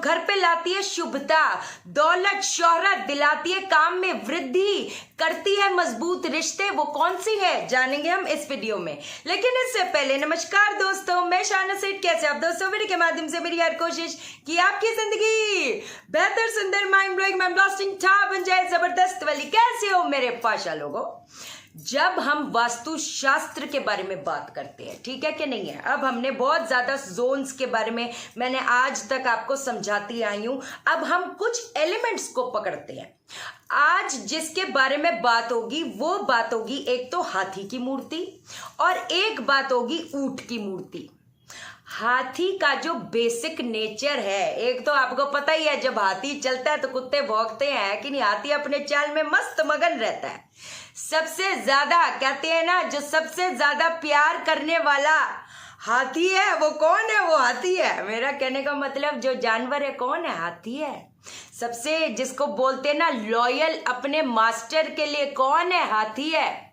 घर पे लाती है शुभता, दौलत शोहरत, दिलाती है काम में वृद्धि, करती है मजबूत रिश्ते, वो कौन सी है जानेंगे हम इस वीडियो में। लेकिन इससे पहले नमस्कार दोस्तों, मैं शाना सेठ। कैसे आप दोस्तों? वीडियो के माध्यम से मेरी हर कोशिश कि आपकी जिंदगी बेहतर, सुंदर, माइंड ब्लोइंग, माइंड ब्लास्टिंग था बन जाए, जबरदस्त वाली। कैसे हो मेरे पाशा लोगों? जब हम वास्तु शास्त्र के बारे में बात करते हैं, ठीक है कि नहीं है, अब हमने बहुत ज्यादा जोन्स के बारे में मैंने आज तक आपको समझाती आई हूं। अब हम कुछ एलिमेंट्स को पकड़ते हैं। आज जिसके बारे में बात होगी वो बात होगी एक तो हाथी की मूर्ति और एक बात होगी ऊंट की मूर्ति। हाथी का जो बेसिक नेचर है, एक तो आपको पता ही है जब हाथी चलता है तो कुत्ते भौंकते हैं कि नहीं। हाथी अपने चाल में मस्त मगन रहता है। सबसे ज्यादा कहते हैं ना, जो सबसे ज्यादा प्यार करने वाला हाथी है वो कौन है? वो हाथी है। मेरा कहने का मतलब जो जानवर है कौन है? हाथी है। सबसे जिसको बोलते हैं ना लॉयल अपने मास्टर के लिए, कौन है? हाथी है।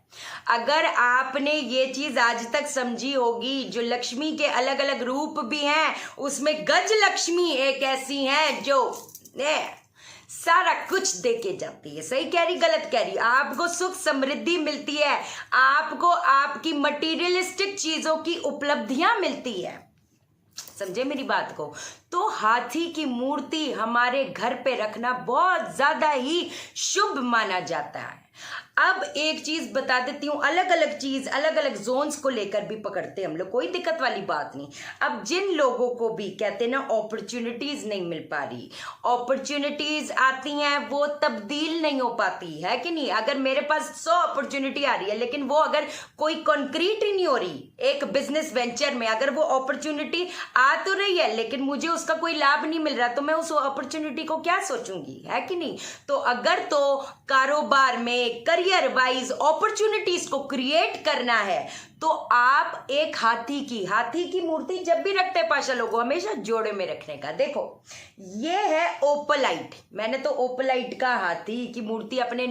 अगर आपने ये चीज आज तक समझी होगी, जो लक्ष्मी के अलग अलग रूप भी हैं, उसमें गज लक्ष्मी एक ऐसी है जो सारा कुछ दे के जाती है। सही कह रही, गलत कह रही? आपको सुख समृद्धि मिलती है, आपको आपकी मटीरियलिस्टिक चीजों की उपलब्धियां मिलती है। समझे मेरी बात को? तो हाथी की मूर्ति हमारे घर पे रखना बहुत ज्यादा ही शुभ माना जाता है। अब एक चीज बता देती हूँ, अलग अलग चीज अलग अलग जोन्स को लेकर भी पकड़ते हैं हम लोग, कोई दिक्कत वाली बात नहीं। अब जिन लोगों को भी कहते हैं ना अपॉर्चुनिटीज नहीं मिल पा रही, अपॉर्चुनिटीज आती हैं वो तब्दील नहीं हो पाती है कि नहीं। अगर मेरे पास 100 अपॉर्चुनिटी आ रही है लेकिन वो अगर कोई कॉन्क्रीट ही नहीं हो रही, एक बिजनेस वेंचर में अगर वो अपॉर्चुनिटी आ तो रही है लेकिन मुझे उसका कोई लाभ नहीं मिल रहा, तो मैं उस अपॉर्चुनिटी को क्या सोचूंगी, है कि नहीं। तो अगर तो कारोबार में करियर वाइज अपॉर्चुनिटीज को क्रिएट करना है तो आप एक हाथी की मूर्ति जब भी रखते हैं पाशा लोगों, हमेशा जोड़े में रखने का। देखो ये है ओपलाइट। मैंने तो ओपलाइट का हाथी की मूर्ति अपने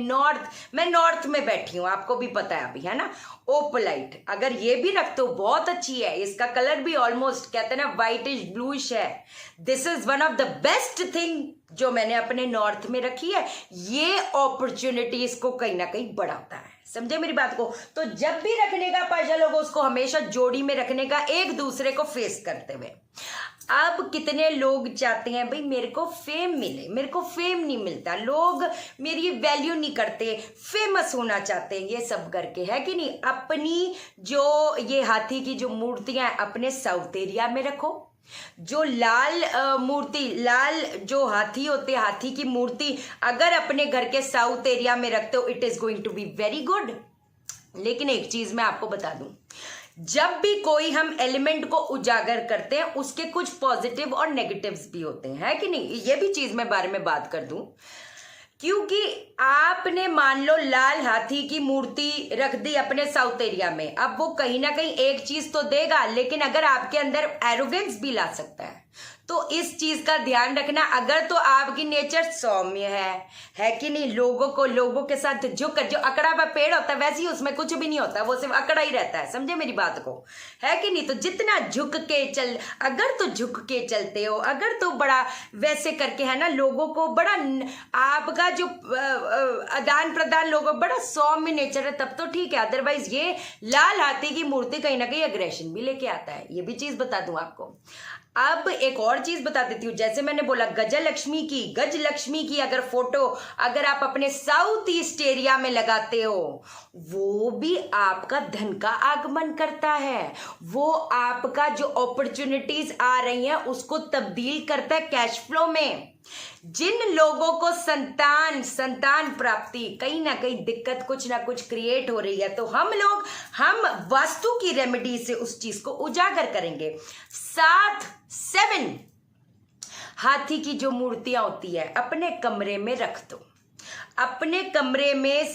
मैं नॉर्थ में बैठी हूं, आपको भी पता है अभी, है ना। ओपलाइट अगर ये भी रखते हो बहुत अच्छी है। इसका कलर भी ऑलमोस्ट कहते हैं ना व्हाइटिश ब्लूइश है। This is one of the best thing जो मैंने अपने नॉर्थ में रखी है। ये अपॉर्चुनिटीज को कहीं ना कहीं बढ़ाता है। समझे मेरी बात को? तो जब भी रखने का पाशा लोगों, उसको हमेशा जोड़ी में रखने का, एक दूसरे को फेस करते हुए। अब कितने लोग चाहते हैं भाई मेरे को फेम मिले, मेरे को फेम नहीं मिलता, लोग मेरी वैल्यू नहीं करते, फेमस होना चाहते हैं, ये सब करके, है कि नहीं। अपनी जो ये हाथी की जो मूर्तियां अपने साउथ एरिया में रखो। जो लाल मूर्ति, लाल जो हाथी होते हैं, हाथी की मूर्ति अगर अपने घर के साउथ एरिया में रखते हो, it is going to be very good. लेकिन एक चीज मैं आपको बता दूं, जब भी कोई हम एलिमेंट को उजागर करते हैं उसके कुछ पॉजिटिव और नेगेटिव्स भी होते हैं, है कि नहीं। ये भी चीज मैं बारे में बात कर दूं, क्योंकि आपने मान लो लाल हाथी की मूर्ति रख दी अपने साउथ एरिया में, अब वो कहीं ना कहीं एक चीज तो देगा, लेकिन अगर आपके अंदर एरोगेंस भी ला सकता है। तो इस चीज का ध्यान रखना। अगर तो आपकी नेचर सौम्य है कि नहीं, लोगों के साथ जो अकड़ा हुआ पेड़ होता है वैसे ही उसमें कुछ भी नहीं होता, वो सिर्फ अकड़ा ही रहता है। समझे मेरी बात को, है कि नहीं। तो जितना झुक के अगर तो झुक के चलते हो, अगर तो बड़ा वैसे करके, है ना, लोगों को बड़ा आपका जो आदान प्रदान लोगों बड़ा सौम्य नेचर है, तब तो ठीक है। अदरवाइज ये लाल हाथी की मूर्ति कहीं ना कहीं अग्रेशन भी लेके आता है। ये भी चीज बता दूं आपको। अब एक और चीज बता देती हूँ, जैसे मैंने बोला गज लक्ष्मी की अगर फोटो अगर आप अपने साउथ ईस्ट एरिया में लगाते हो, वो भी आपका धन का आगमन करता है। वो आपका जो अपॉर्चुनिटीज आ रही हैं उसको तब्दील करता है कैश फ्लो में। जिन लोगों को संतान प्राप्ति कहीं ना कहीं दिक्कत कुछ ना कुछ क्रिएट हो रही है, तो हम वास्तु की रेमेडी से उस चीज को उजागर करेंगे। 7 हाथी की जो मूर्तियां होती है अपने कमरे में रख दो। अपने कमरे में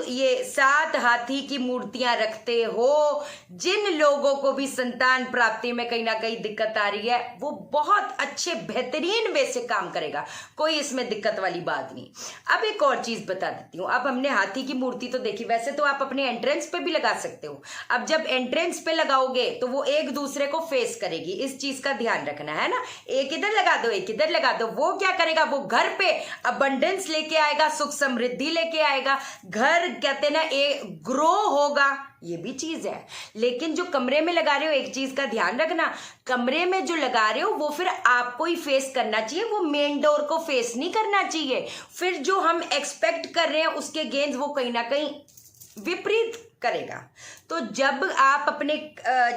ये 7 हाथी की मूर्तियां रखते हो, जिन लोगों को भी संतान प्राप्ति में कहीं ना कहीं दिक्कत आ रही है, वो बहुत अच्छे बेहतरीन वे से काम करेगा, कोई इसमें दिक्कत वाली बात नहीं। अब एक और चीज बता देती हूँ। अब हमने हाथी की मूर्ति तो देखी, वैसे तो आप अपने एंट्रेंस पे भी लगा सकते हो। अब जब एंट्रेंस पे लगाओगे तो वो एक दूसरे को फेस करेगी, इस चीज का ध्यान रखना है ना। एक इधर लगा दो, एक इधर लगा दो, वो क्या करेगा, वो घर पे अबंडेंस लेके आएगा, सुख समृद्धि लेके आएगा, घर कहते ना ग्रो होगा, ये भी चीज है। लेकिन जो कमरे में लगा रहे हो, एक चीज का ध्यान रखना, कमरे में जो लगा रहे हो वो फिर आपको ही फेस करना चाहिए, वो मेन डोर को फेस नहीं करना चाहिए। फिर जो हम एक्सपेक्ट कर रहे हैं उसके गेंस वो कहीं ना कहीं विपरीत करेगा। तो जब आप अपने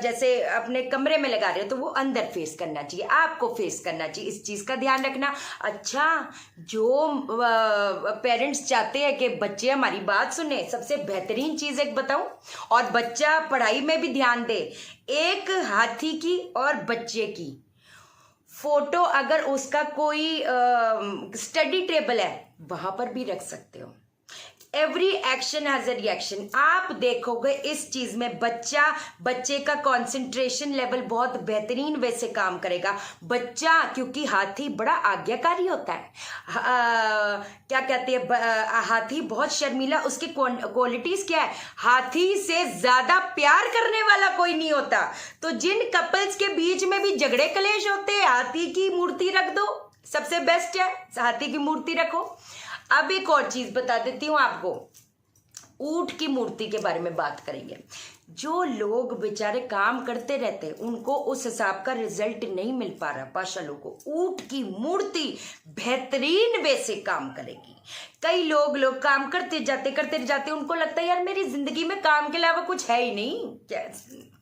जैसे अपने कमरे में लगा रहे हो तो वो अंदर फेस करना चाहिए, आपको फेस करना चाहिए, इस चीज का ध्यान रखना। अच्छा, जो पेरेंट्स चाहते हैं कि बच्चे हमारी बात सुने, सबसे बेहतरीन चीज एक बताऊं, और बच्चा पढ़ाई में भी ध्यान दे, एक हाथी की और बच्चे की फोटो अगर उसका कोई स्टडी टेबल है वहां पर भी रख सकते हो। Every action has a reaction. आप देखोगे इस चीज में बच्चे का कंसंट्रेशन लेवल बहुत बेहतरीन वे से काम करेगा। बच्चा, क्योंकि हाथी बड़ा आज्ञाकारी होता है, क्या कहते हैं, हाथी बहुत शर्मीला, उसकी क्वालिटीज क्या है, हाथी से ज्यादा प्यार करने वाला कोई नहीं होता। तो जिन कपल्स के बीच में भी झगड़े कलेश होते हैं, हाथी की मूर्ति रख दो, सबसे बेस्ट है, हाथी की मूर्ति रखो। अब एक और चीज बता देती हूं आपको, ऊंट की मूर्ति के बारे में बात करेंगे। जो लोग बेचारे काम करते रहते हैं उनको उस हिसाब का रिजल्ट नहीं मिल पा रहा, पाशालों को ऊंट की मूर्ति बेहतरीन वे से काम करेगी। कई लोग काम करते जाते उनको लगता है यार मेरी जिंदगी में काम के अलावा कुछ है ही नहीं, क्या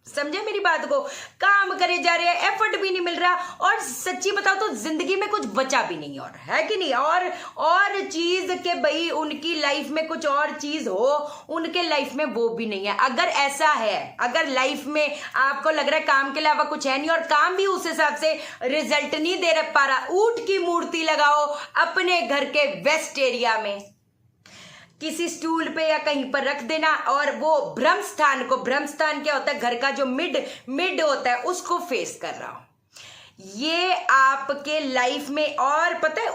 समझे मेरी बात को, काम करे जा रहे हैं, एफर्ट भी नहीं मिल रहा, और सच्ची बताओ तो जिंदगी में कुछ बचा भी नहीं, और है कि नहीं, और चीज के भाई उनकी लाइफ में कुछ और चीज हो, उनके लाइफ में वो भी नहीं है। अगर ऐसा है, अगर लाइफ में आपको लग रहा है काम के अलावा कुछ है नहीं और काम भी उस हिसाब से रिजल्ट नहीं दे पा रहा, ऊंट की मूर्ति लगाओ अपने घर के वेस्ट एरिया में, किसी स्टूल पे या कहीं पर रख देना, और वो ब्रह्मस्थान क्या होता है, घर का जो मिड होता है उसको फेस कर रहा हो। ये आपके लाइफ में, और पता है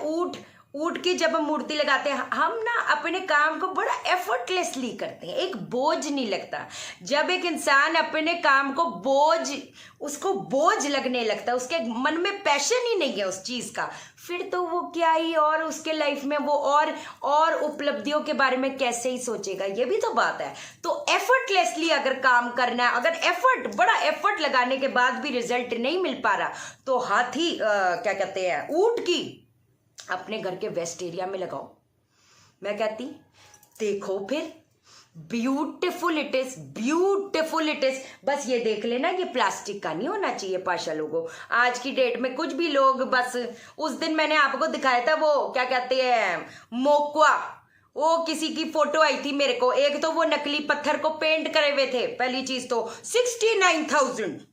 ऊंट की जब हम मूर्ति लगाते हैं हम ना अपने काम को बड़ा एफर्टलेसली करते हैं, एक बोझ नहीं लगता। जब एक इंसान अपने काम को उसको बोझ लगने लगता है, उसके मन में पैशन ही नहीं है उस चीज का, फिर तो वो क्या ही, और उसके लाइफ में वो और उपलब्धियों के बारे में कैसे ही सोचेगा, ये भी तो बात है। तो एफर्टलेसली अगर काम करना है, अगर बड़ा एफर्ट लगाने के बाद भी रिजल्ट नहीं मिल पा रहा, तो हाथी क्या कहते हैं, ऊंट की अपने घर के वेस्ट एरिया में लगाओ। मैं कहती देखो फिर ब्यूटिफुल इट इज। बस ये देख लेना, ये प्लास्टिक का नहीं होना चाहिए पाशा लोगों। आज की डेट में कुछ भी लोग, बस उस दिन मैंने आपको दिखाया था वो क्या कहते हैं मोक्वा, वो किसी की फोटो आई थी मेरे को, एक तो वो नकली पत्थर को पेंट करे हुए थे, पहली चीज तो 69,000,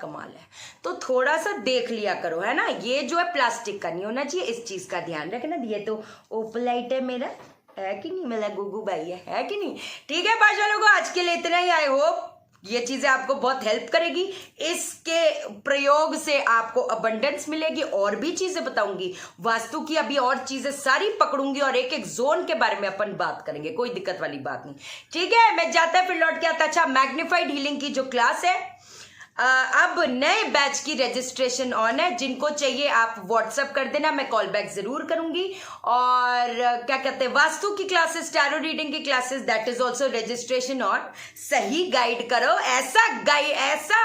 कमाल है। तो थोड़ा सा देख लिया करो, है ना, ये जो है प्लास्टिक का नहीं होना चाहिए, इस चीज का ध्यान रखना। ये तो ओपलाइट है मेरा, है कि नहीं, मेरा गुगू भाई है कि नहीं। ठीक है भाषा लोगों, आज के लिए इतना ही। आई होप ये चीजें आपको बहुत हेल्प करेगी, इसके प्रयोग से आपको अबंडेंस मिलेगी। और भी चीजें बताऊंगी वास्तु की, अभी और चीजें सारी पकड़ूंगी और एक एक जोन के बारे में अपन बात करेंगे, कोई दिक्कत वाली बात नहीं। ठीक है, मैं जाता फिर लौट के आता। अच्छा, मैग्नीफाइड हीलिंग की जो क्लास है, अब नए बैच की रजिस्ट्रेशन ऑन है, जिनको चाहिए आप व्हाट्सएप कर देना, मैं कॉल बैक जरूर करूंगी। और क्या कहते हैं, वास्तु की क्लासेस, टैरो रीडिंग की classes, that is also registration on. सही गाइड करो, ऐसा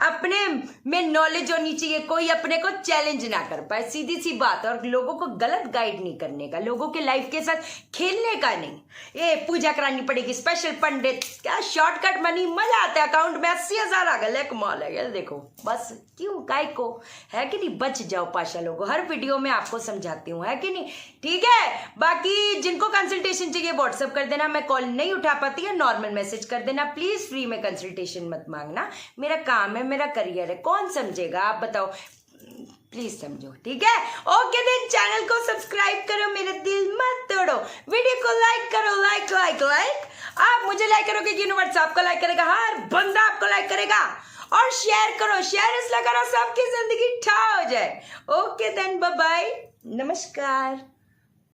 अपने में नॉलेज होनी चाहिए, कोई अपने को चैलेंज ना कर पाए, सीधी सी बात। और लोगों को गलत गाइड नहीं करने का, लोगों के लाइफ के साथ खेलने का नहीं। ये पूजा करानी पड़ेगी, स्पेशल पंडित, क्या शॉर्टकट मनी, मजा आता है, अकाउंट में 80,000 आ गए, कमाल है। देखो बस क्यों, काय को, है कि नहीं, बच जाओ पाशा लोगों, हर वीडियो में आपको समझाती हूँ, है कि नहीं। ठीक है, बाकी जिनको कंसल्टेशन चाहिए व्हाट्सएप कर देना, मैं कॉल नहीं उठा पाती है, नॉर्मल मैसेज कर देना प्लीज। फ्री में कंसल्टेशन मत मांगना, मेरा काम है, मेरा करियर है, कौन समझेगा आप बताओ। प्लीज समझो, ठीक है। ओके देन, चैनल को सब्सक्राइब करो, मेरा दिल मत तोड़ो, वीडियो को लाइक करो, लाइक लाइक लाइक। आप मुझे लाइक करोगे कि यूनिवर्स आपको लाइक करेगा, हर बंदा आपको लाइक करेगा। और शेयर करो, शेयर इसलिए करो सबकी जिंदगी ठा हो जाए। ओके देन, बाय बाय, नमस्कार।